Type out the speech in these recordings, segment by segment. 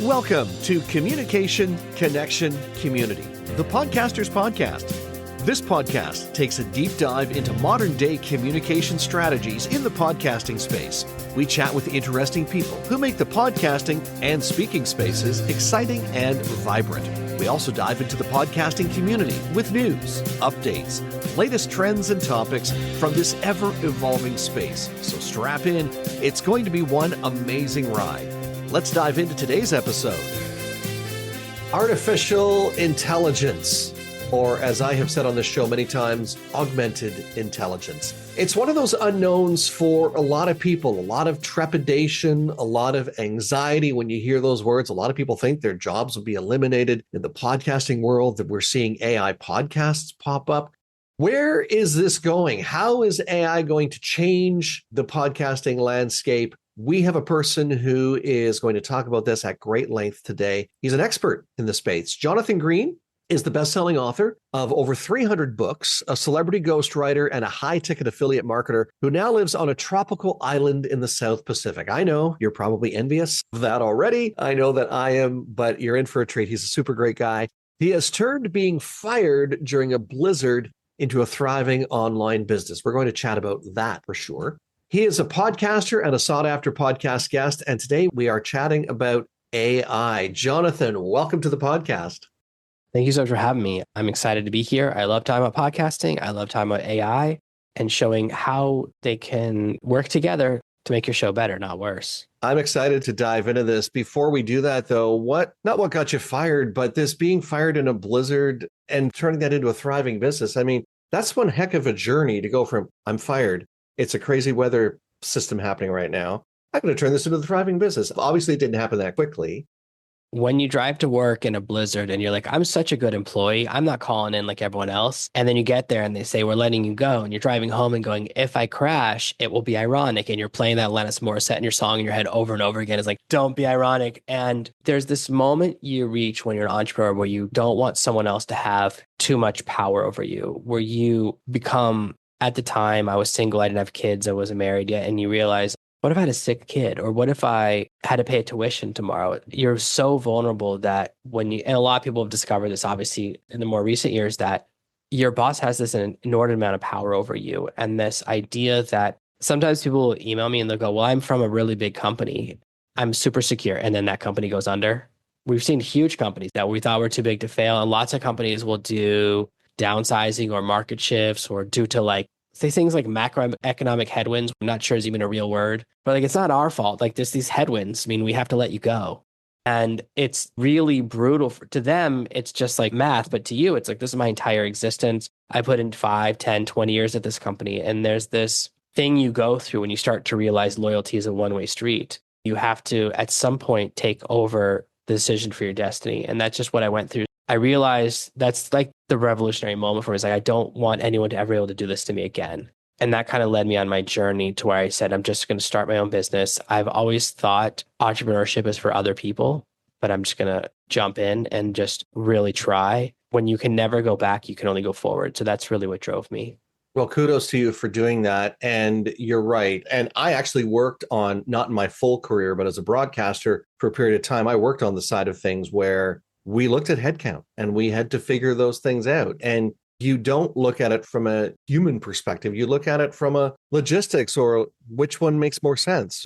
Welcome to Communication, Connection, Community, the Podcasters Podcast. This podcast takes a deep dive into modern-day communication strategies in the podcasting space. We chat with interesting people who make the podcasting and speaking spaces exciting and vibrant. We also dive into the podcasting community with news, updates, latest trends and topics from this ever-evolving space. So strap in. It's going to be one amazing ride. Let's dive into today's episode. Artificial intelligence, or as I have said on this show many times, augmented intelligence. It's one of those unknowns for a lot of people, a lot of trepidation, a lot of anxiety when you hear those words. A lot of people think their jobs will be eliminated in the podcasting world, that we're seeing AI podcasts pop up. Where is this going? How is AI going to change the podcasting landscape? We have a person who is going to talk about this at great length today. He's an expert in the space. Jonathan Green is the best-selling author of over 300 books, a celebrity ghostwriter, and a high-ticket affiliate marketer who now lives on a tropical island in the South Pacific. I know you're probably envious of that already. I know that I am, but you're in for a treat. He's a super great guy. He has turned being fired during a blizzard into a thriving online business. We're going to chat about that for sure. He is a podcaster and a sought-after podcast guest, and today we are chatting about AI. Jonathan, welcome to the podcast. Thank you so much for having me. I'm excited to be here. I love talking about podcasting. I love talking about AI and showing how they can work together to make your show better, not worse. I'm excited to dive into this. Before we do that, though, not what got you fired, but this being fired in a blizzard and turning that into a thriving business. I mean, that's one heck of a journey to go from I'm fired. It's a crazy weather system happening right now. I'm going to turn this into a thriving business. Obviously, it didn't happen that quickly. When you drive to work in a blizzard and you're like, I'm such a good employee, I'm not calling in like everyone else. And then you get there and they say, we're letting you go. And you're driving home and going, if I crash, it will be ironic. And you're playing that Alanis Morissette in your song in your head over and over again. It's like, don't be ironic. And there's this moment you reach when you're an entrepreneur where you don't want someone else to have too much power over you, where you become, at the time, I was single, I didn't have kids, I wasn't married yet. And you realize, what if I had a sick kid? Or what if I had to pay a tuition tomorrow? You're so vulnerable that and a lot of people have discovered this, obviously, in the more recent years, that your boss has this inordinate amount of power over you. And this idea that sometimes people will email me and they'll go, well, I'm from a really big company. I'm super secure. And then that company goes under. We've seen huge companies that we thought were too big to fail. And lots of companies will do downsizing or market shifts or due to say things like macroeconomic headwinds. I'm not sure is even a real word, but it's not our fault. There's these headwinds. I mean, we have to let you go. And it's really brutal to them. It's just like math, but to you, it's like, this is my entire existence. I put in 5, 10, 20 years at this company. And there's this thing you go through when you start to realize loyalty is a one-way street. You have to, at some point, take over the decision for your destiny. And that's just what I went through. I realized that's like the revolutionary moment for me. It's like, I don't want anyone to ever be able to do this to me again. And that kind of led me on my journey to where I said, I'm just going to start my own business. I've always thought entrepreneurship is for other people, but I'm just going to jump in and just really try. When you can never go back, you can only go forward. So that's really what drove me. Well, kudos to you for doing that. And you're right. And I actually worked on, not in my full career, but as a broadcaster for a period of time, I worked on the side of things where we looked at headcount and we had to figure those things out. And you don't look at it from a human perspective. You look at it from a logistics or which one makes more sense.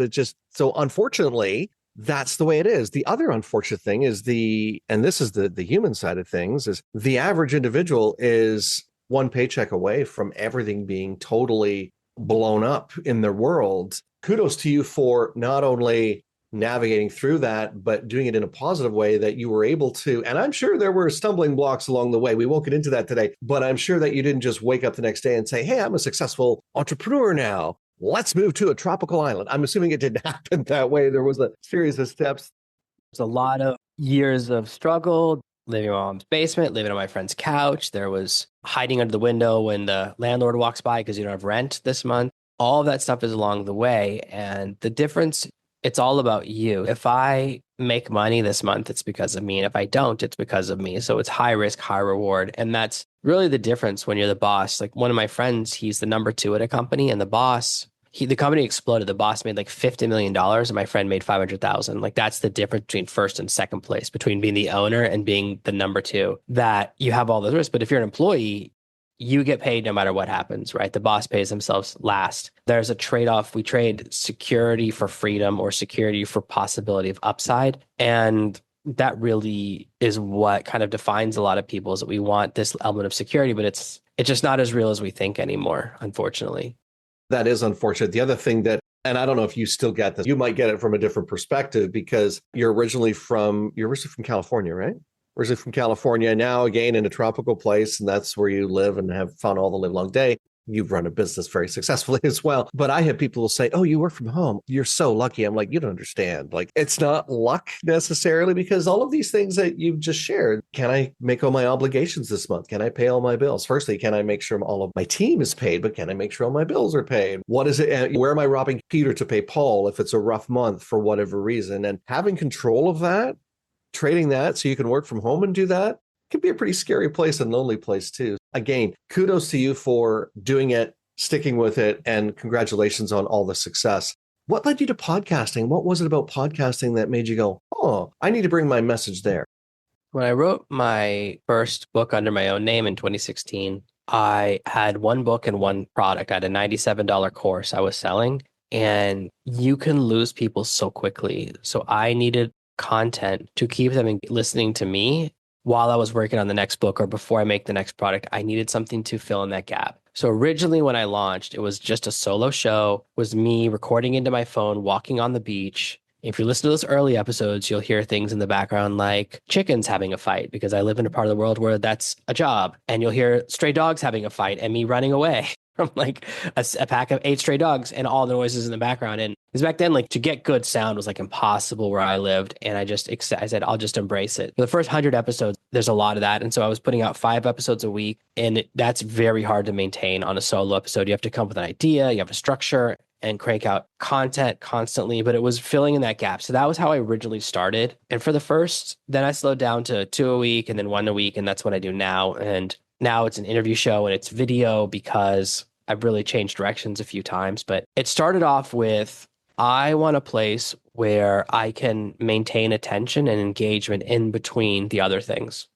So unfortunately, that's the way it is. The other unfortunate thing is and this is the human side of things, is the average individual is one paycheck away from everything being totally blown up in their world. Kudos to you for not only navigating through that, but doing it in a positive way, that you were able to. And I'm sure there were stumbling blocks along the way. We won't get into that today, but I'm sure that you didn't just wake up the next day and say, hey, I'm a successful entrepreneur now. Let's move to a tropical island. I'm assuming it didn't happen that way. There was a series of steps. There's a lot of years of struggle, living in my mom's basement, living on my friend's couch. There was hiding under the window when the landlord walks by because you don't have rent this month. All of that stuff is along the way. And the difference, it's all about you. If I make money this month, it's because of me. And if I don't, it's because of me. So it's high risk, high reward. And that's really the difference when you're the boss. Like one of my friends, he's the number 2 at a company, and the boss The company exploded. The boss made like $50 million and my friend made 500,000. Like that's the difference between first and second place, between being the owner and being the number two, that you have all those risks. But if you're an employee, you get paid no matter what happens, right? The boss pays themselves last. There's a trade-off. We trade security for freedom or security for possibility of upside. And that really is what kind of defines a lot of people, is that we want this element of security, but it's just not as real as we think anymore, unfortunately. That is unfortunate. The other thing that, and I don't know if you still get this, you might get it from a different perspective because you're originally from California, right? Originally from California, now again in a tropical place, and that's where you live and have fun all the live long day. You've run a business very successfully as well. But I have people who say, oh, you work from home. You're so lucky. I'm like, you don't understand. Like, it's not luck necessarily, because all of these things that you've just shared, can I make all my obligations this month? Can I pay all my bills? Firstly, can I make sure all of my team is paid, but can I make sure all my bills are paid? What is it? Where am I robbing Peter to pay Paul if it's a rough month for whatever reason? And having control of that, trading that so you can work from home and do that, can be a pretty scary place and lonely place too. Again, kudos to you for doing it, sticking with it, and congratulations on all the success. What led you to podcasting? What was it about podcasting that made you go, oh, I need to bring my message there? When I wrote my first book under my own name in 2016, I had one book and one product. I had a $97 course I was selling, and you can lose people so quickly. So I needed content to keep them listening to me while I was working on the next book or before I make the next product. I needed something to fill in that gap. So originally when I launched, it was just a solo show, was me recording into my phone, walking on the beach. If you listen to those early episodes, you'll hear things in the background like chickens having a fight, because I live in a part of the world where that's a job. And you'll hear stray dogs having a fight and me running away from like a pack of 8 stray dogs and all the noises in the background. And because back then, like, to get good sound was like impossible where I lived. And I said, I'll just embrace it. For the first 100 episodes, there's a lot of that. And so I was putting out 5 episodes a week, and that's very hard to maintain on a solo episode. You have to come up with an idea, you have a structure, and crank out content constantly, but it was filling in that gap. So that was how I originally started. And for the first, then I slowed down to 2 a week and then 1 a week. And that's what I do now. And now it's an interview show and it's video because I've really changed directions a few times. But it started off with, I want a place where I can maintain attention and engagement in between the other things.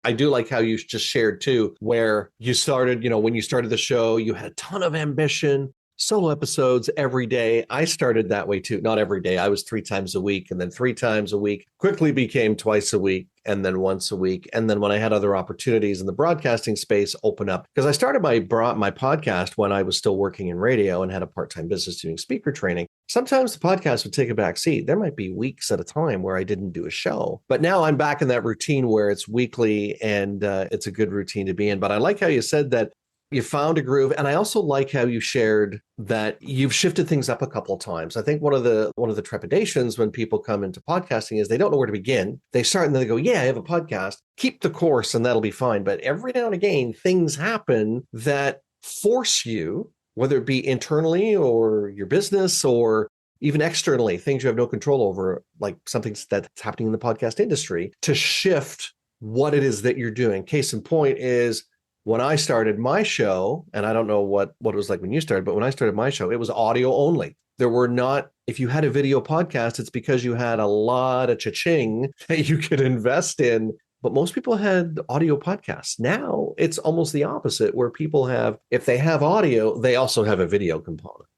I do like how you just shared too, where you started, when you started the show, you had a ton of ambition, solo episodes every day. I started that way too. Not every day. I was 3 times a week, and then 3 times a week quickly became twice a week, and then once a week. And then when I had other opportunities in the broadcasting space open up, because I started my podcast when I was still working in radio and had a part-time business doing speaker training. Sometimes the podcast would take a back seat. There might be weeks at a time where I didn't do a show. But now I'm back in that routine where it's weekly, and it's a good routine to be in. But I like how you said that you found a groove. And I also like how you shared that you've shifted things up a couple of times. I think one of the trepidations when people come into podcasting is they don't know where to begin. They start and then they go, yeah, I have a podcast. Keep the course and that'll be fine. But every now and again, things happen that force you, whether it be internally or your business or even externally, things you have no control over, like something that's happening in the podcast industry, to shift what it is that you're doing. Case in point is, when I started my show, and I don't know what it was like when you started, but when I started my show, it was audio only. There were not, if you had a video podcast, it's because you had a lot of cha-ching that you could invest in. But most people had audio podcasts. Now it's almost the opposite, where people have, if they have audio, they also have a video component.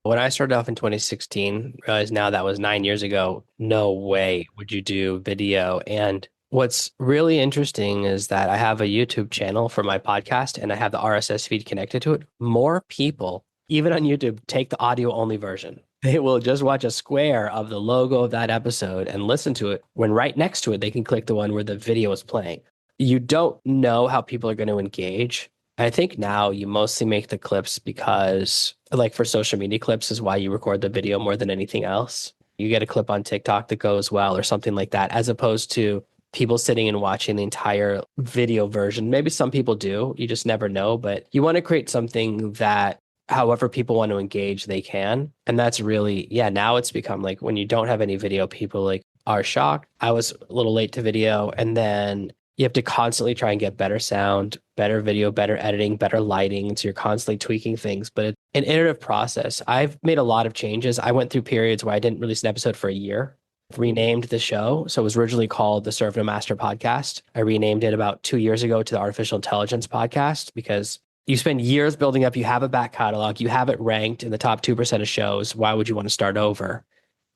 When I started off in 2016, realized now that was 9 years ago, no way would you do video. And what's really interesting is that I have a YouTube channel for my podcast and I have the RSS feed connected to it. More people, even on YouTube, take the audio only version. They will just watch a square of the logo of that episode and listen to it, when right next to it, they can click the one where the video is playing. You don't know how people are going to engage. I think now you mostly make the clips because, like, for social media clips is why you record the video more than anything else. You get a clip on TikTok that goes well or something like that, as opposed to people sitting and watching the entire video version. Maybe some people do, you just never know, but you want to create something that however people want to engage, they can. And that's really, now it's become like when you don't have any video, people like are shocked. I was a little late to video. And then You have to constantly try and get better sound, better video, better editing, better lighting. So you're constantly tweaking things, but it's an iterative process. I've made a lot of changes. I went through periods where I didn't release an episode for a year. Renamed the show. So it was originally called the Serve No Master podcast. I renamed it about 2 years ago to the Artificial Intelligence podcast because you spend years building up, you have a back catalog, you have it ranked in the top 2% of shows. Why would you want to start over?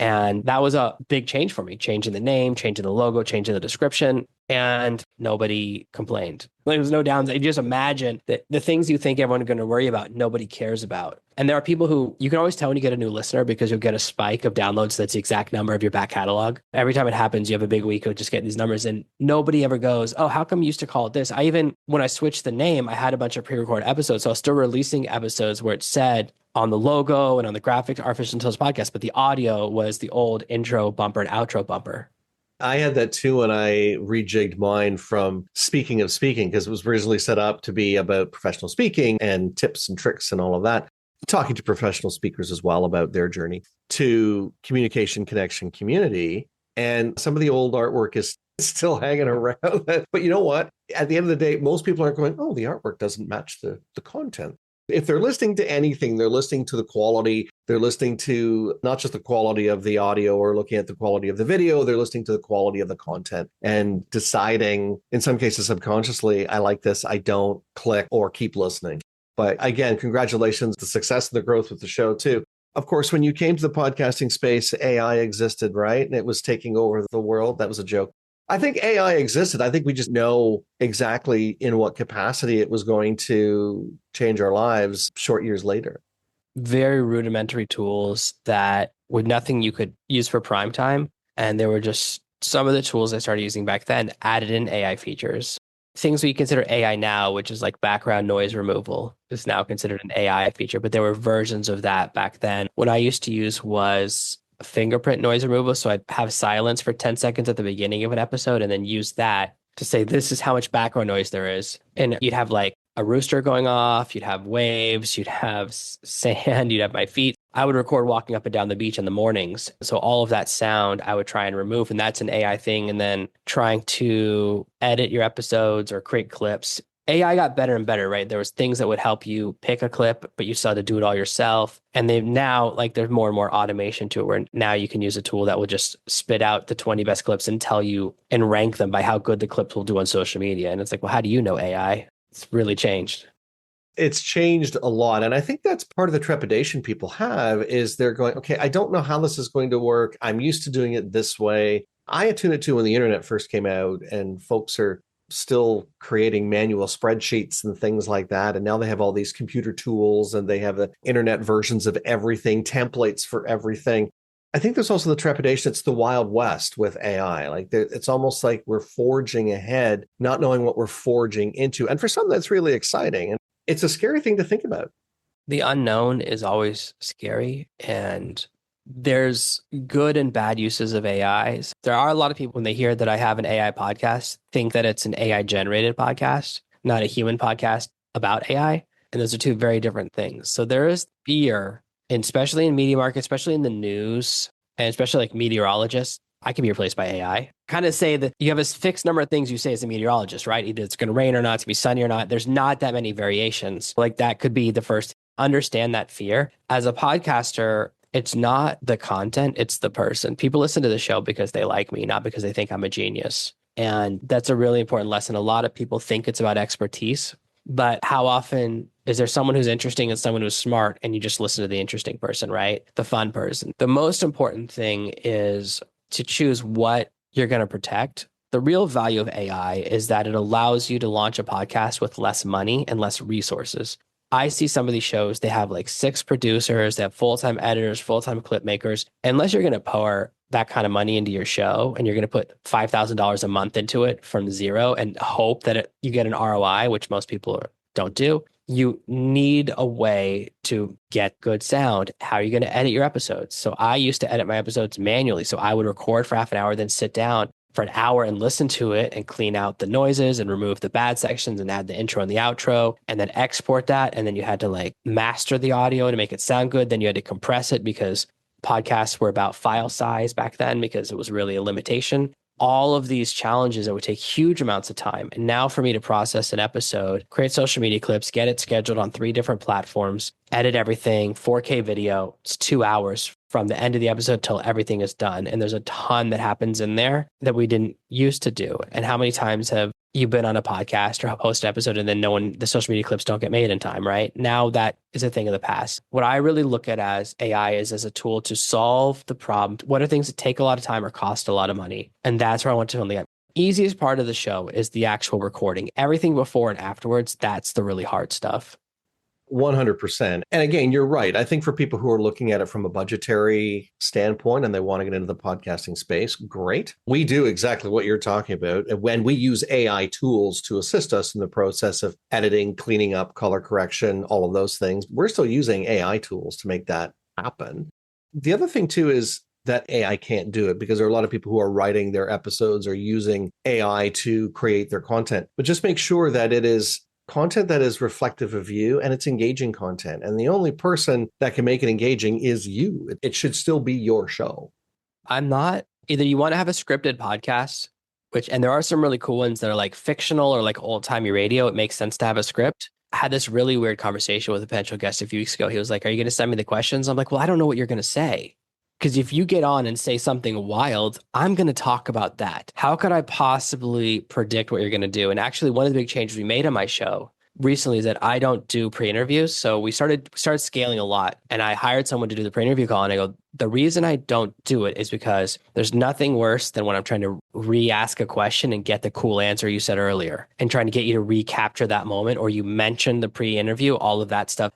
And that was a big change for me, changing the name, changing the logo, changing the description, and nobody complained. There was no downside. You just imagine that the things you think everyone's going to worry about, nobody cares about. And there are people who you can always tell when you get a new listener because you'll get a spike of downloads that's the exact number of your back catalog. Every time it happens, you have a big week of just getting these numbers and nobody ever goes, oh, how come you used to call it this? When I switched the name, I had a bunch of pre-recorded episodes. So I was still releasing episodes where it said on the logo and on the graphics, Artificial Intelligence Podcast, but the audio was the old intro bumper and outro bumper. I had that too when I rejigged mine from Speaking of Speaking, because it was originally set up to be about professional speaking and tips and tricks and all of that, talking to professional speakers as well about their journey, to Communication, Connection, Community. And some of the old artwork is still hanging around. But you know what? At the end of the day, most people aren't going, oh, the artwork doesn't match the content. If they're listening to anything, they're listening to the quality. They're listening to not just the quality of the audio or looking at the quality of the video. They're listening to the quality of the content and deciding, in some cases subconsciously, I like this, I don't, click or keep listening. But again, congratulations, the success and the growth with the show too. Of course, when you came to the podcasting space, AI existed, right? And it was taking over the world. That was a joke. I think AI existed. I think we just know exactly in what capacity it was going to change our lives short years later. Very rudimentary tools that with nothing you could use for prime time. And there were just some of the tools I started using back then added in AI features. Things we consider AI now, which is like background noise removal, is now considered an AI feature, but there were versions of that back then. What I used to use was fingerprint noise removal. So I'd have silence for 10 seconds at the beginning of an episode and then use that to say, this is how much background noise there is. And you'd have like a rooster going off, you'd have waves, you'd have sand, you'd have my feet. I would record walking up and down the beach in the mornings. So all of that sound I would try and remove. And that's an AI thing. And then trying to edit your episodes or create clips. AI got better and better, right? There was things that would help you pick a clip, but you still had to do it all yourself. And they've now, like, there's more and more automation to it where now you can use a tool that will just spit out the 20 best clips and tell you and rank them by how good the clips will do on social media. And it's like, well, how do you know AI? It's really changed. It's changed a lot. And I think that's part of the trepidation people have is they're going, okay, I don't know how this is going to work. I'm used to doing it this way. I attuned it to when the internet first came out and folks are still creating manual spreadsheets and things like that. And now they have all these computer tools and they have the internet versions of everything, templates for everything. I think there's also the trepidation. It's the Wild West with AI. Like it's almost like we're forging ahead, not knowing what we're forging into. And for some, that's really exciting. And it's a scary thing to think about. The unknown is always scary. And there's good and bad uses of AIs. There are a lot of people, when they hear that I have an AI podcast, think that it's an AI generated podcast, not a human podcast about AI. And those are two very different things. So there is fear, and especially in media market, especially in the news, and especially like meteorologists. I can be replaced by AI. Kind of say that you have a fixed number of things you say as a meteorologist, right? Either it's going to rain or not, it's going to be sunny or not. There's not that many variations. Like that could be the first. Understand that fear. As a podcaster, it's not the content, it's the person. People listen to the show because they like me, not because they think I'm a genius. And that's a really important lesson. A lot of people think it's about expertise, but how often is there someone who's interesting and someone who's smart and you just listen to the interesting person, right? The fun person. The most important thing is to choose what you're going to protect. The real value of AI is that it allows you to launch a podcast with less money and less resources. I see some of these shows, they have like 6 producers, they have full-time editors, full-time clip makers. Unless you're going to pour that kind of money into your show and you're going to put $5,000 a month into it from zero and hope that you get an ROI, which most people don't do, you need a way to get good sound. How are you going to edit your episodes? So I used to edit my episodes manually. So I would record for half an hour, then sit down for an hour and listen to it and clean out the noises and remove the bad sections and add the intro and the outro and then export that. And then you had to like master the audio to make it sound good. Then you had to compress it because podcasts were about file size back then because it was really a limitation. all of these challenges that would take huge amounts of time. And now for me to process an episode, create social media clips, get it scheduled on 3 different platforms, edit everything, 4K video, it's 2 hours from the end of the episode till everything is done. And there's a ton that happens in there that we didn't used to do. And how many times have you been on a podcast or host an episode and then the social media clips don't get made in time, right? Now that is a thing of the past. What I really look at as AI is as a tool to solve the problem. What are things that take a lot of time or cost a lot of money? And that's where I want to film the easiest part of the show is the actual recording. Everything before and afterwards, that's the really hard stuff. 100%. And again, you're right. I think for people who are looking at it from a budgetary standpoint and they want to get into the podcasting space, great. We do exactly what you're talking about. And when we use AI tools to assist us in the process of editing, cleaning up, color correction, all of those things, we're still using AI tools to make that happen. The other thing too is that AI can't do it because there are a lot of people who are writing their episodes or using AI to create their content. But just make sure that it is content that is reflective of you and it's engaging content. And the only person that can make it engaging is you. It should still be your show. I'm not either. You want to have a scripted podcast, and there are some really cool ones that are like fictional or like old timey radio. It makes sense to have a script. I had this really weird conversation with a potential guest a few weeks ago. He was like, "Are you going to send me the questions?" I'm like, "Well, I don't know what you're going to say. Because if you get on and say something wild, I'm going to talk about that. How could I possibly predict what you're going to do?" And actually, one of the big changes we made on my show recently is that I don't do pre-interviews. So we started scaling a lot, and I hired someone to do the pre-interview call. And I go, the reason I don't do it is because there's nothing worse than when I'm trying to re-ask a question and get the cool answer you said earlier and trying to get you to recapture that moment, or you mentioned the pre-interview, all of that stuff.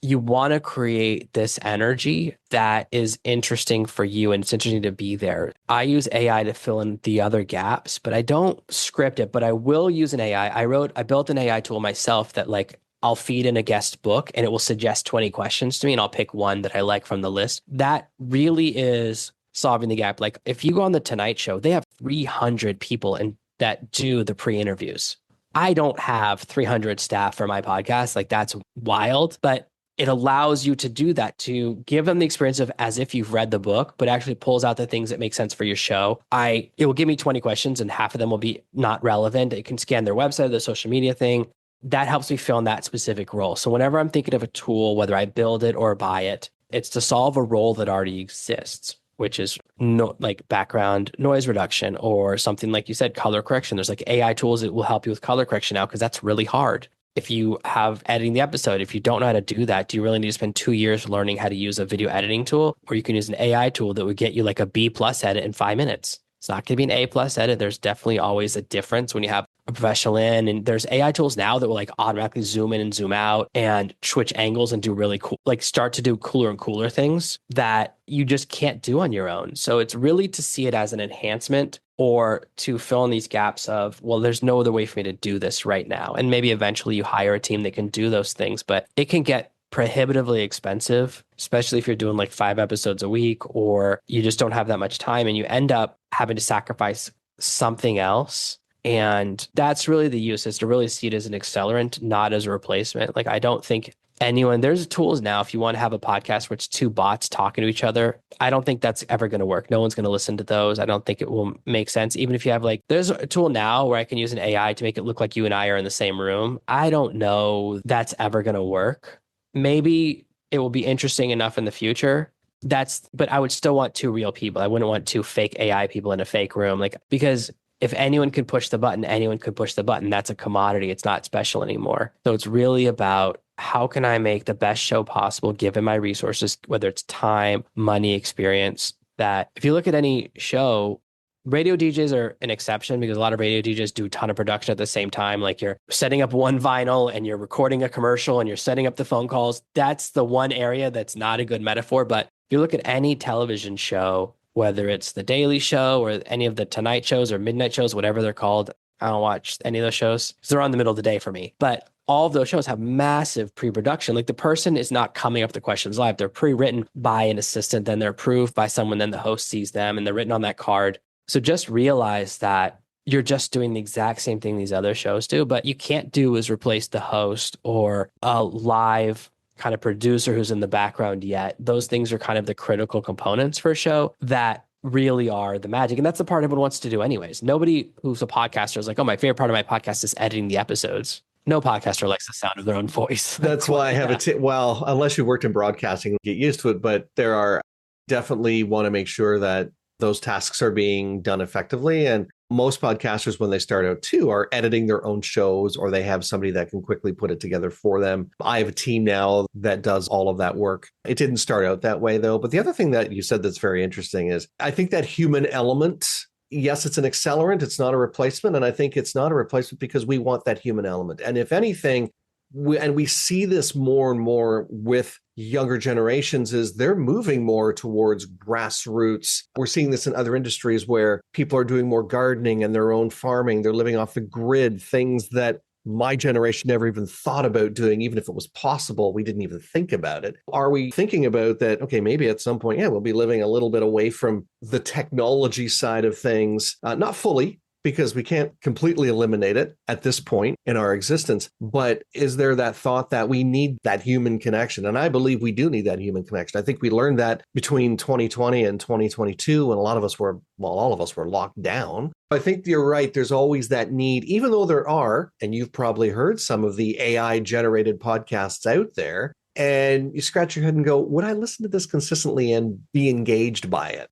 You want to create this energy that is interesting for you and it's interesting to be there. I use AI to fill in the other gaps, but I don't script it, but I will use an AI. I built an AI tool myself that like I'll feed in a guest book and it will suggest 20 questions to me and I'll pick one that I like from the list. That really is solving the gap. Like if you go on the Tonight Show, they have 300 people that do the pre-interviews. I don't have 300 staff for my podcast. Like that's wild, but it allows you to do that, to give them the experience of as if you've read the book, but actually pulls out the things that make sense for your show. It will give me 20 questions and half of them will be not relevant. It can scan their website, the social media thing. That helps me fill in that specific role. So whenever I'm thinking of a tool, whether I build it or buy it, it's to solve a role that already exists, which is like background noise reduction or something like you said, color correction. There's like AI tools that will help you with color correction now because that's really hard. If you have editing the episode, if you don't know how to do that, do you really need to spend 2 years learning how to use a video editing tool? Or you can use an AI tool that would get you like a B+ edit in 5 minutes. It's not going to be an A+ edit. There's definitely always a difference when you have a professional in, and there's AI tools now that will like automatically zoom in and zoom out and switch angles and do really cool, like start to do cooler and cooler things that you just can't do on your own. So it's really to see it as an enhancement or to fill in these gaps of, well, there's no other way for me to do this right now. And maybe eventually you hire a team that can do those things, but it can get prohibitively expensive, especially if you're doing like 5 episodes a week or you just don't have that much time and you end up having to sacrifice something else. And that's really the use, is to really see it as an accelerant, not as a replacement. Like I don't think there's tools now, if you want to have a podcast where it's 2 bots talking to each other, I don't think that's ever going to work. No one's going to listen to those. I don't think it will make sense. Even if you have there's a tool now where I can use an AI to make it look like you and I are in the same room. I don't know that's ever going to work. Maybe it will be interesting enough in the future. But I would still want 2 real people. I wouldn't want 2 fake AI people in a fake room, because if anyone could push the button, anyone could push the button. That's a commodity. It's not special anymore. So it's really about how can I make the best show possible given my resources, whether it's time, money, experience. That if you look at any show, radio DJs are an exception because a lot of radio DJs do a ton of production at the same time. Like you're setting up one vinyl and you're recording a commercial and you're setting up the phone calls. That's the one area that's not a good metaphor. But if you look at any television show, whether it's The Daily Show or any of the Tonight shows or midnight shows, whatever they're called, I don't watch any of those shows because they're on the middle of the day for me. But all of those shows have massive pre-production. Like the person is not coming up with the questions live. They're pre-written by an assistant, then they're approved by someone, then the host sees them and they're written on that card. So just realize that you're just doing the exact same thing these other shows do, but you can't do is replace the host or a live kind of producer who's in the background yet. Those things are kind of the critical components for a show that really are the magic. And that's the part everyone wants to do anyways. Nobody who's a podcaster is like, oh, my favorite part of my podcast is editing the episodes. No podcaster likes the sound of their own voice. That's why I have well, unless you worked in broadcasting, get used to it. But there are definitely want to make sure that those tasks are being done effectively. And most podcasters, when they start out too, are editing their own shows, or they have somebody that can quickly put it together for them. I have a team now that does all of that work. It didn't start out that way, though. But the other thing that you said that's very interesting is I think that human element, yes, it's an accelerant. It's not a replacement. And I think it's not a replacement because we want that human element. And if anything, we see this more and more with younger generations, is they're moving more towards grassroots. We're seeing this in other industries where people are doing more gardening and their own farming. They're living off the grid, things that my generation never even thought about doing. Even if it was possible, we didn't even think about it. Are we thinking about that? Okay, maybe at some point, yeah, we'll be living a little bit away from the technology side of things, not fully, because we can't completely eliminate it at this point in our existence. But is there that thought that we need that human connection? And I believe we do need that human connection. I think we learned that between 2020 and 2022, when all of us were locked down. I think you're right. There's always that need, even though there are, and you've probably heard some of the AI generated podcasts out there, and you scratch your head and go, would I listen to this consistently and be engaged by it?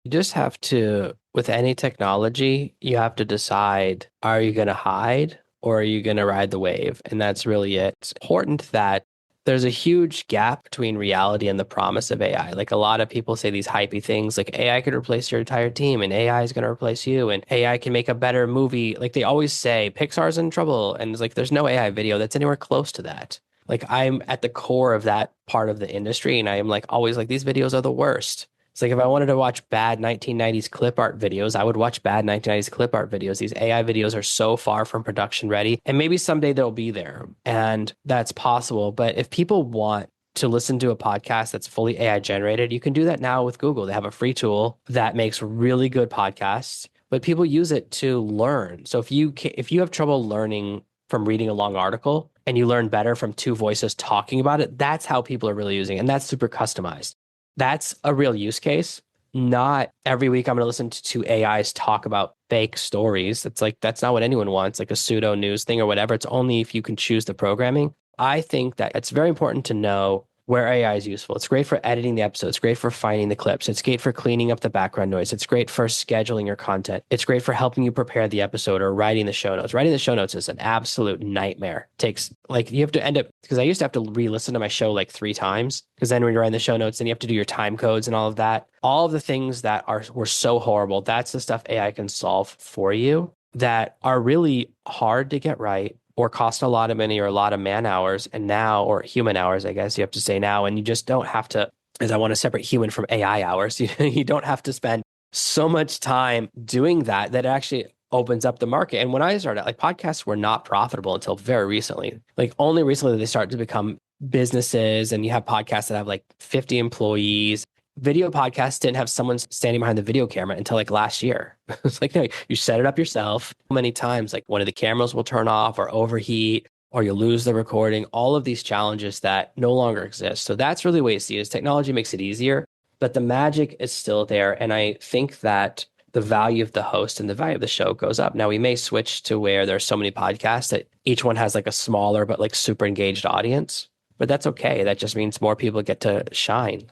You just have to, with any technology, you have to decide, are you going to hide or are you going to ride the wave? And that's really it. It's important that there's a huge gap between reality and the promise of AI. Like a lot of people say these hypey things like AI could replace your entire team and AI is going to replace you and AI can make a better movie. Like they always say Pixar's in trouble. And it's like, there's no AI video that's anywhere close to that. Like I'm at the core of that part of the industry. And I am like, always like, these videos are the worst. It's like if I wanted to watch bad 1990s clip art videos, I would watch bad 1990s clip art videos. These AI videos are so far from production ready, and maybe someday they'll be there, and that's possible. But if people want to listen to a podcast that's fully AI generated, you can do that now with Google. They have a free tool that makes really good podcasts, but people use it to learn. So if you have trouble learning from reading a long article and you learn better from two voices talking about it, that's how people are really using it, and that's super customized. That's a real use case. Not every week I'm going to listen to two AIs talk about fake stories. It's like, that's not what anyone wants, like a pseudo news thing or whatever. It's only if you can choose the programming. I think that it's very important to know where AI is useful. It's great for editing the episodes. It's great for finding the clips. It's great for cleaning up the background noise. It's great for scheduling your content. It's great for helping you prepare the episode or writing the show notes. Writing the show notes is an absolute nightmare. It takes like you have to end up, because I used to have to re-listen to my show like 3 times, because then when you're writing the show notes, then you have to do your time codes and all of that. All of the things that were so horrible, that's the stuff AI can solve for you that are really hard to get right, or cost a lot of money or a lot of man hours. And now, or human hours, I guess you have to say now, and you just don't have to, as I want to separate human from AI hours, you don't have to spend so much time doing that, that actually opens up the market. And when I started, like podcasts were not profitable until very recently. Like only recently they started to become businesses, and you have podcasts that have like 50 employees. Video podcasts didn't have someone standing behind the video camera until like last year. It's like, no, you set it up yourself. Many times, like one of the cameras will turn off or overheat, or you'll lose the recording. All of these challenges that no longer exist. So that's really the way to see it, is technology makes it easier, but the magic is still there. And I think that the value of the host and the value of the show goes up. Now we may switch to where there's so many podcasts that each one has like a smaller, but like super engaged audience, but that's okay. That just means more people get to shine.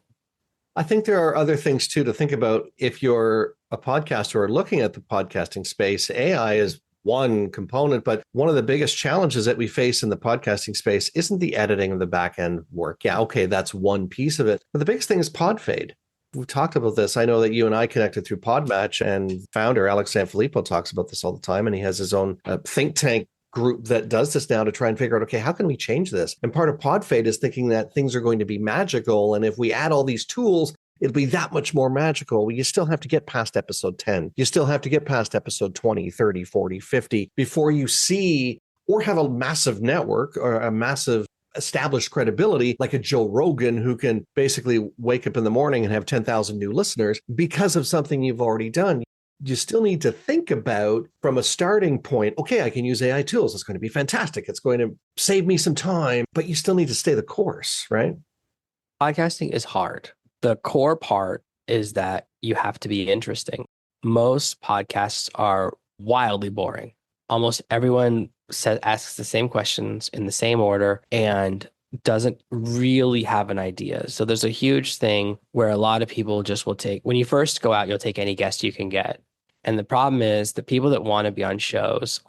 I think there are other things too to think about. If you're a podcaster or looking at the podcasting space, AI is one component, but one of the biggest challenges that we face in the podcasting space isn't the editing of the back end work. Yeah, okay, that's one piece of it. But the biggest thing is podfade. We've talked about this. I know that you and I connected through Podmatch, and founder Alex Sanfilippo talks about this all the time, and he has his own think tank group that does this now to try and figure out, okay, how can we change this? And part of podfade is thinking that things are going to be magical. And if we add all these tools, it'll be that much more magical. Well, you still have to get past episode 10. You still have to get past episode 20, 30, 40, 50 before you see or have a massive network or a massive established credibility like a Joe Rogan, who can basically wake up in the morning and have 10,000 new listeners because of something you've already done. You still need to think about from a starting point, okay, I can use AI tools. It's going to be fantastic. It's going to save me some time, but you still need to stay the course, right? Podcasting is hard. The core part is that you have to be interesting. Most podcasts are wildly boring. Almost everyone asks the same questions in the same order and doesn't really have an idea. So there's a huge thing where a lot of people just will take, when you first go out, you'll take any guest you can get. And the problem is the people that want to be on shows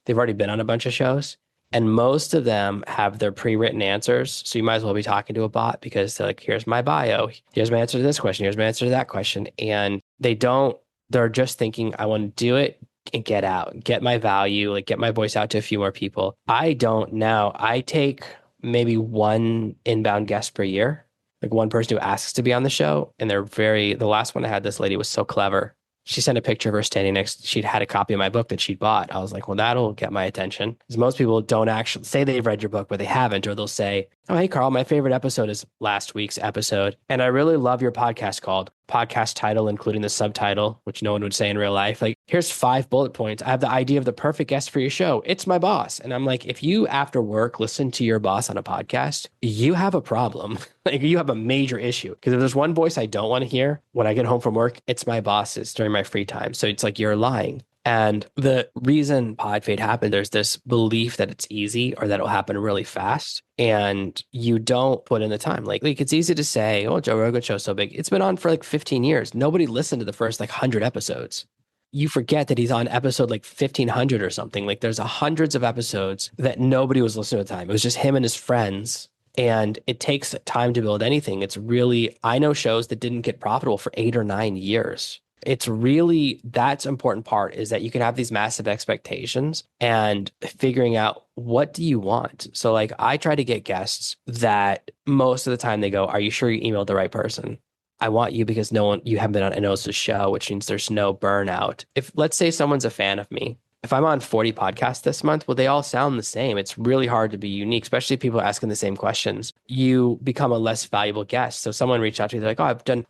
they've already been on a bunch of shows. And most of them have their pre-written answers. So you might as well be talking to a bot because they're like, here's my bio. Here's my answer to this question. Here's my answer to that question. And they're just thinking, I want to do it and get out, get my value, like get my voice out to a few more people. I don't know. I take maybe one inbound guest per year, like one person who asks to be on the show. And the last one I had, this lady was so clever. She sent a picture of her standing next. She'd had a copy of my book that she'd bought. I was like, well, that'll get my attention. Because most people don't actually say they've read your book, but they haven't. Or they'll say, oh, hey, Carl, my favorite episode is last week's episode. And I really love your podcast called podcast title, including the subtitle, which no one would say in real life. Like, here's 5 bullet points. I have the idea of the perfect guest for your show. It's my boss. And I'm like, if you after work listen to your boss on a podcast, you have a problem. Like you have a major issue. Because if there's one voice I don't want to hear when I get home from work, it's my boss's during my free time. So it's like you're lying. And the reason podfade happened, there's this belief that it's easy or that it'll happen really fast. And you don't put in the time. Like it's easy to say, oh, Joe Rogan show's so big. It's been on for like 15 years. Nobody listened to the first like 100 episodes. You forget that he's on episode like 1500 or something. Like there's hundreds of episodes that nobody was listening at the time. It was just him and his friends. And it takes time to build anything. I know shows that didn't get profitable for 8 or 9 years. It's really, that's important part is that you can have these massive expectations and figuring out what do you want? So like I try to get guests that most of the time they go, are you sure you emailed the right person? I want you because you haven't been on, I know it's a show, which means there's no burnout. If let's say someone's a fan of me, if I'm on 40 podcasts this month, well, they all sound the same. It's really hard to be unique, especially if people are asking the same questions. You become a less valuable guest. So someone reached out to me, they're like, oh, I've been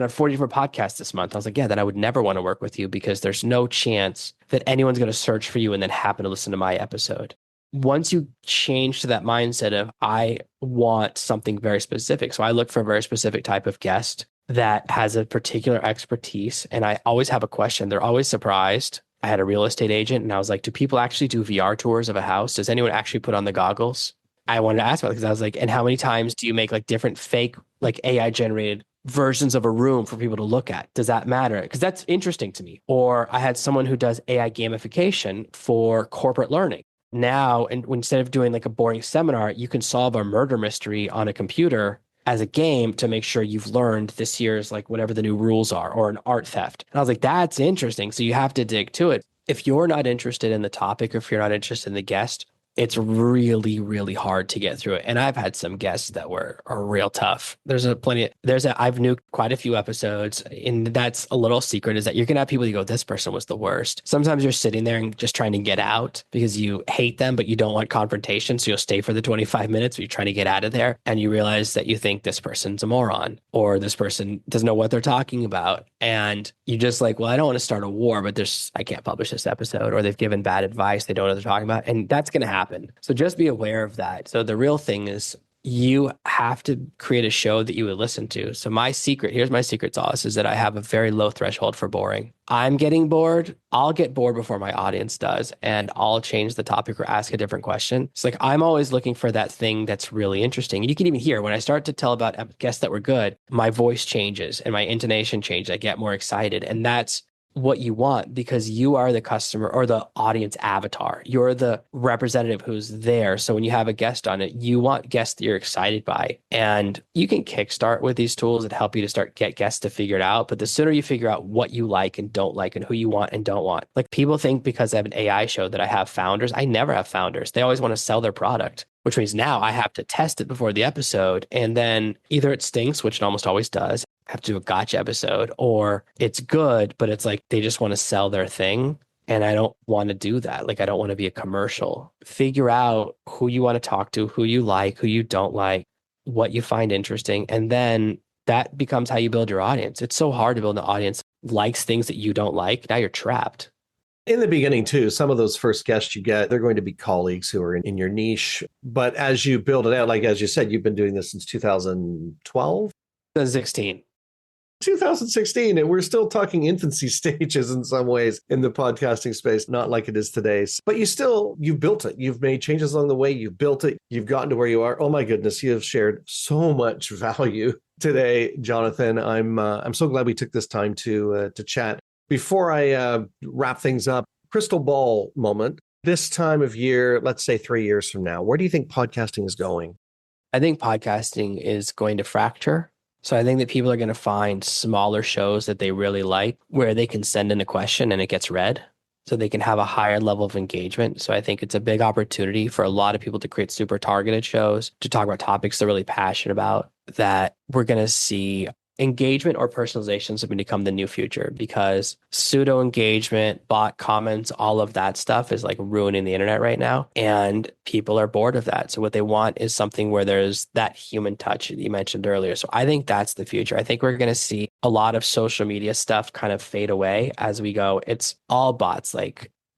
on 40 different podcasts this month. I was like, yeah, then I would never want to work with you because there's no chance that anyone's going to search for you and then happen to listen to my episode. Once you change to that mindset of, I want something very specific. So I look for a very specific type of guest that has a particular expertise. And I always have a question. They're always surprised. I had a real estate agent and I was like, do people actually do VR tours of a house? Does anyone actually put on the goggles? I wanted to ask about it because I was like, and how many times do you make like different fake, like AI generated versions of a room for people to look at? Does that matter? Because that's interesting to me. Or I had someone who does AI gamification for corporate learning. Now, and instead of doing like a boring seminar, you can solve a murder mystery on a computer as a game to make sure you've learned this year's like whatever the new rules are or an art theft. And I was like, that's interesting. So you have to dig to it. If you're not interested in the topic or if you're not interested in the guest, it's really, really hard to get through it. And I've had some guests that are real tough. I've nuked quite a few episodes. And that's a little secret is that you're going to have people you go, this person was the worst. Sometimes you're sitting there and just trying to get out because you hate them, but you don't want confrontation. So you'll stay for the 25 minutes, but you're trying to get out of there. And you realize that you think this person's a moron or this person doesn't know what they're talking about. And you just like, well, I don't want to start a war, but I can't publish this episode or they've given bad advice. They don't know what they're talking about. And that's going to happen. So just be aware of that. So the real thing is you have to create a show that you would listen to. So here's my secret sauce is that I have a very low threshold for boring. I'm getting bored. I'll get bored before my audience does, and I'll change the topic or ask a different question. It's like, I'm always looking for that thing that's really interesting. And you can even hear when I start to tell about guests that were good, my voice changes and my intonation changes. I get more excited. And that's what you want because you are the customer or the audience avatar. You're the representative who's there. So when you have a guest on it, you want guests that you're excited by. And you can kickstart with these tools that help you to get guests to figure it out. But the sooner you figure out what you like and don't like and who you want and don't want. Like people think because I have an AI show that I have founders. I never have founders. They always want to sell their product, which means now I have to test it before the episode. And then either it stinks, which it almost always does, have to do a gotcha episode, or it's good, but it's like they just want to sell their thing. And I don't want to do that. Like, I don't want to be a commercial. Figure out who you want to talk to, who you like, who you don't like, what you find interesting. And then that becomes how you build your audience. It's so hard to build an audience that likes things that you don't like. Now you're trapped. In the beginning, too, some of those first guests you get, they're going to be colleagues who are in your niche. But as you build it out, like as you said, you've been doing this since 2012? 2016. 2016, and we're still talking infancy stages in some ways in the podcasting space, not like it is today. But you built it. You've made changes along the way. You've built it. You've gotten to where you are. Oh my goodness, you have shared so much value today, Jonathan. I'm so glad we took this time to chat. Before I wrap things up, crystal ball moment. This time of year, let's say 3 years from now, where do you think podcasting is going? I think podcasting is going to fracture. So I think that people are going to find smaller shows that they really like where they can send in a question and it gets read. So they can have a higher level of engagement. So I think it's a big opportunity for a lot of people to create super targeted shows, to talk about topics they're really passionate about, that we're going to see engagement or personalizations have become the new future, because pseudo engagement, bot comments, all of that stuff is like ruining the internet right now. And people are bored of that. So what they want is something where there's that human touch that you mentioned earlier. So I think that's the future. I think we're going to see a lot of social media stuff kind of fade away as we go. It's all bots,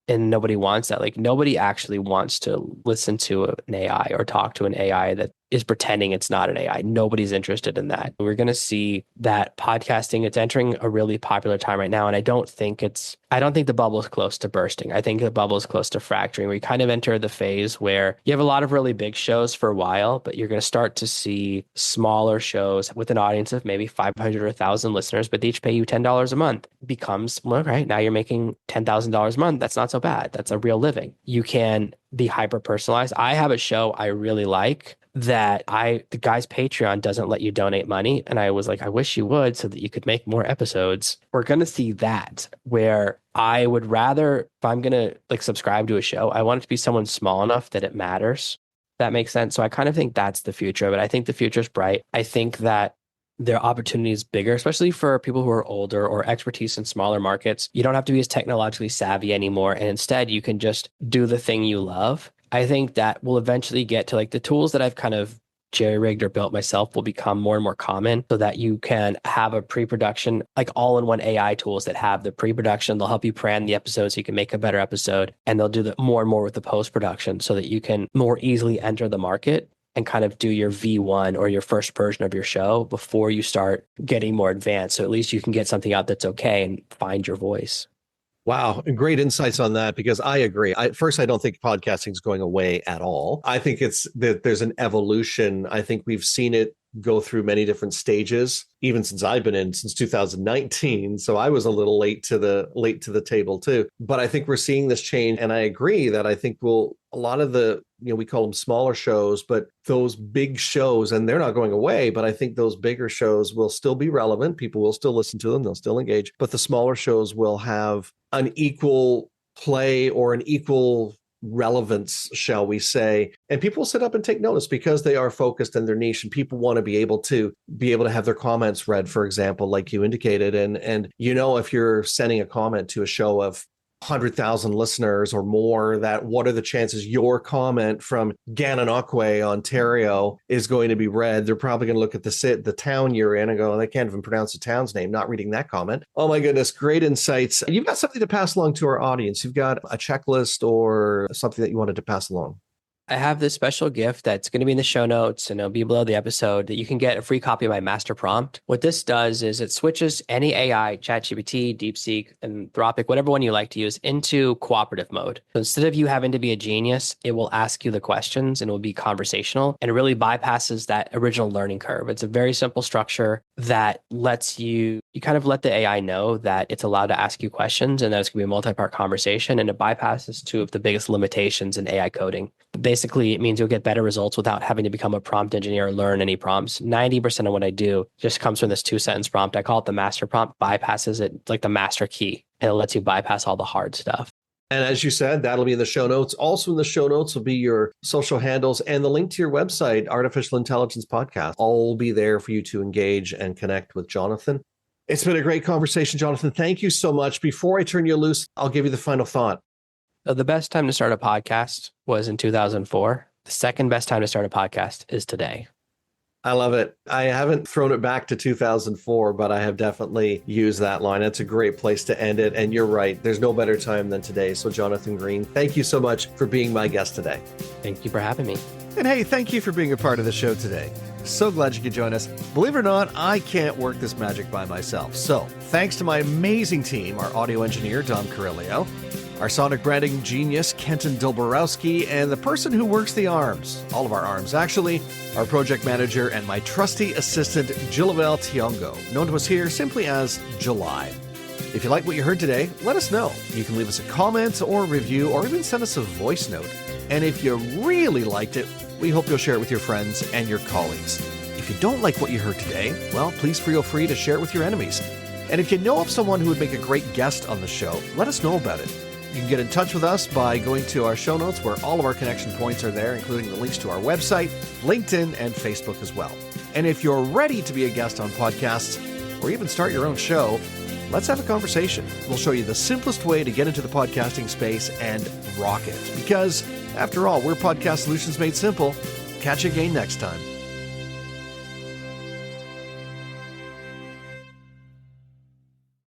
and nobody wants that. Like, nobody actually wants to listen to an AI or talk to an AI that is pretending it's not an AI. Nobody's interested in that. We're going to see that podcasting, it's entering a really popular time right now. And I don't think the bubble is close to bursting. I think the bubble is close to fracturing. We kind of enter the phase where you have a lot of really big shows for a while, but you're going to start to see smaller shows with an audience of maybe 500 or 1,000 listeners, but they each pay you $10 a month. It becomes, well, right, now you're making $10,000 a month. That's not so bad. That's a real living. You can be hyper personalized. I have a show I really like that the guy's Patreon doesn't let you donate money. And I was like, I wish you would, so that you could make more episodes. We're going to see that, where I would rather, if I'm going to subscribe to a show, I want it to be someone small enough that it matters. That makes sense. So I kind of think that's the future, but I think the future is bright. I think that their opportunity is bigger, especially for people who are older or expertise in smaller markets. You don't have to be as technologically savvy anymore. And instead you can just do the thing you love. I think that will eventually get to the tools that I've kind of jerry-rigged or built myself will become more and more common, so that you can have a pre-production, all-in-one AI tools that have the pre-production. They'll help you plan the episode so you can make a better episode. And they'll do that more and more with the post-production so that you can more easily enter the market and kind of do your V1 or your first version of your show before you start getting more advanced. So at least you can get something out that's okay and find your voice. Wow, great insights on that, because I agree. First, I don't think podcasting is going away at all. I think it's that there's an evolution. I think we've seen it go through many different stages, even since I've been in since 2019. So I was a little late to the table too. But I think we're seeing this change, and I agree that I think a lot of the, we call them smaller shows, but those big shows, and they're not going away, but I think those bigger shows will still be relevant. People will still listen to them. They'll still engage, but the smaller shows will have an equal play or an equal relevance, shall we say, and people sit up and take notice because they are focused in their niche, and people want to be able to have their comments read, for example, like you indicated. And if you're sending a comment to a show of 100,000 listeners or more, that what are the chances your comment from Gananoque, Ontario is going to be read? They're probably going to look at the town you're in and go, they can't even pronounce the town's name, not reading that comment. Oh my goodness, great insights. You've got something to pass along to our audience. You've got a checklist or something that you wanted to pass along. I have this special gift that's going to be in the show notes, and it'll be below the episode, that you can get a free copy of my master prompt. What this does is it switches any AI, ChatGPT, DeepSeek, Anthropic, whatever one you like to use, into cooperative mode. So instead of you having to be a genius, it will ask you the questions and it will be conversational, and it really bypasses that original learning curve. It's a very simple structure that lets you kind of let the AI know that it's allowed to ask you questions and that it's going to be a multi-part conversation, and it bypasses two of the biggest limitations in AI coding. Basically, it means you'll get better results without having to become a prompt engineer or learn any prompts. 90% of what I do just comes from this 2-sentence prompt. I call it the master prompt, bypasses it. It's like the master key, and it lets you bypass all the hard stuff. And as you said, that'll be in the show notes. Also in the show notes will be your social handles and the link to your website, Artificial Intelligence Podcast. All will be there for you to engage and connect with Jonathan. It's been a great conversation, Jonathan. Thank you so much. Before I turn you loose, I'll give you the final thought. The best time to start a podcast was in 2004. The second best time to start a podcast is today. I love it. I haven't thrown it back to 2004, but I have definitely used that line. It's a great place to end it. And you're right. There's no better time than today. So Jonathan Green, thank you so much for being my guest today. Thank you for having me. And hey, thank you for being a part of the show today. So glad you could join us. Believe it or not, I can't work this magic by myself. So, thanks to my amazing team, our audio engineer, Dom Carillio, our sonic branding genius, Kenton Dilborowski, and the person who works the arms, all of our arms actually, our project manager and my trusty assistant, Jilabel Tiongo, known to us here simply as July. If you like what you heard today, let us know. You can leave us a comment or review or even send us a voice note. And if you really liked it, we hope you'll share it with your friends and your colleagues. If you don't like what you heard today, well, please feel free to share it with your enemies. And if you know of someone who would make a great guest on the show, let us know about it. You can get in touch with us by going to our show notes where all of our connection points are there, including the links to our website, LinkedIn, and Facebook as well. And if you're ready to be a guest on podcasts or even start your own show, let's have a conversation. We'll show you the simplest way to get into the podcasting space and rock it. Because, after all, we're Podcast Solutions Made Simple. Catch you again next time.